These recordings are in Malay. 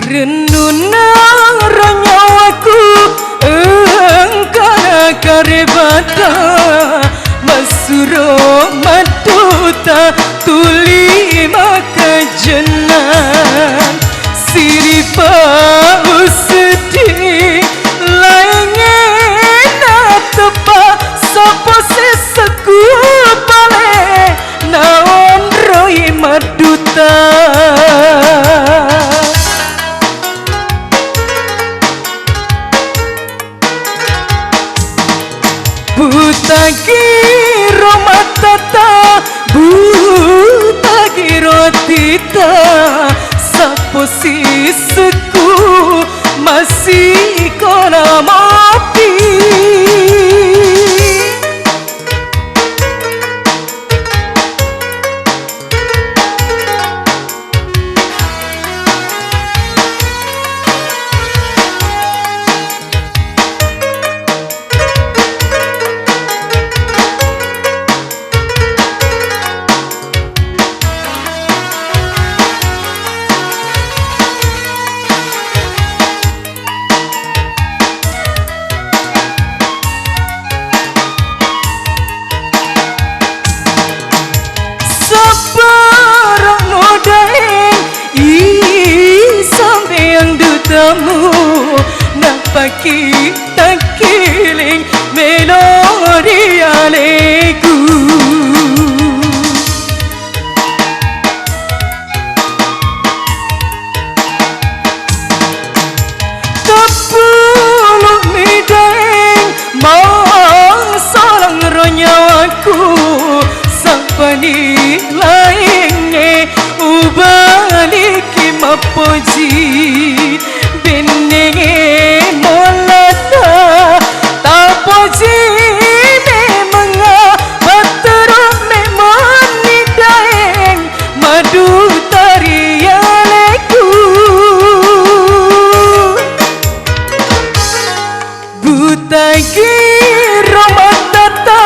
Renuna ranyawaku engkana karebata masuro matuta tuli maka jenan siripa usedi lainnya tepa sopo seseku pale naon roi maduta buta kiro matata buta kiro tita sapo sisku masih kona mapi napaki takiling melodi aleku tapuluk mideng masalang ronyawaku sapani lainnya ubaliki mapoji benenge molata tapoji memanga batero memani daeng madu tarialeku buta kiro matata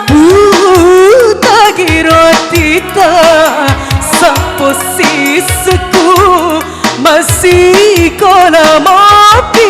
buta kiro tita sapo sisku masih kona mapi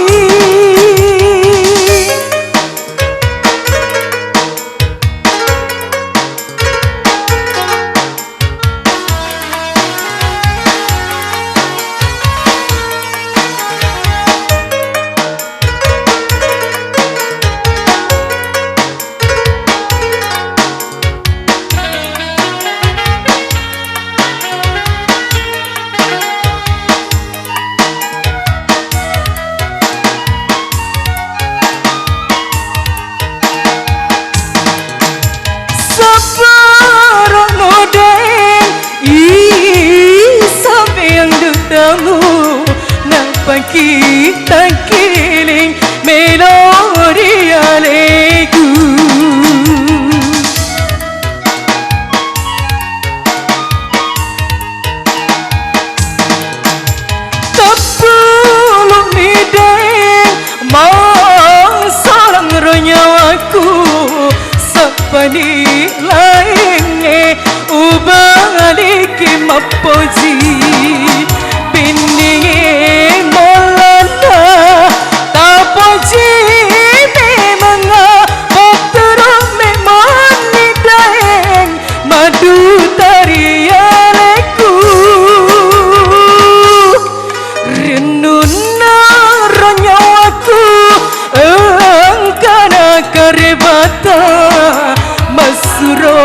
napaki takiling melodi aleku tapuluk mideng masalang ronyawaku sapani lainnya ubaliki mapoji beninge molana tapoji memanga batero memani daeng madu tarialeku renuna ranyawaku engkana karebata masuro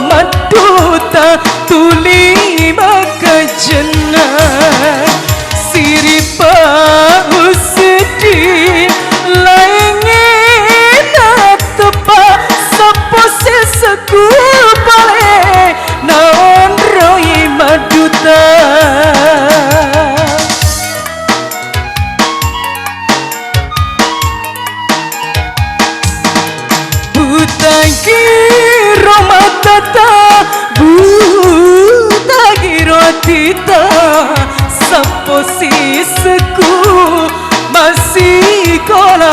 matuta tuli maka jenan siripa usedi lainnya tepa sapo seseku pale naon roi maduta buta kiro matata buta kiro tita sapo sisku masih kona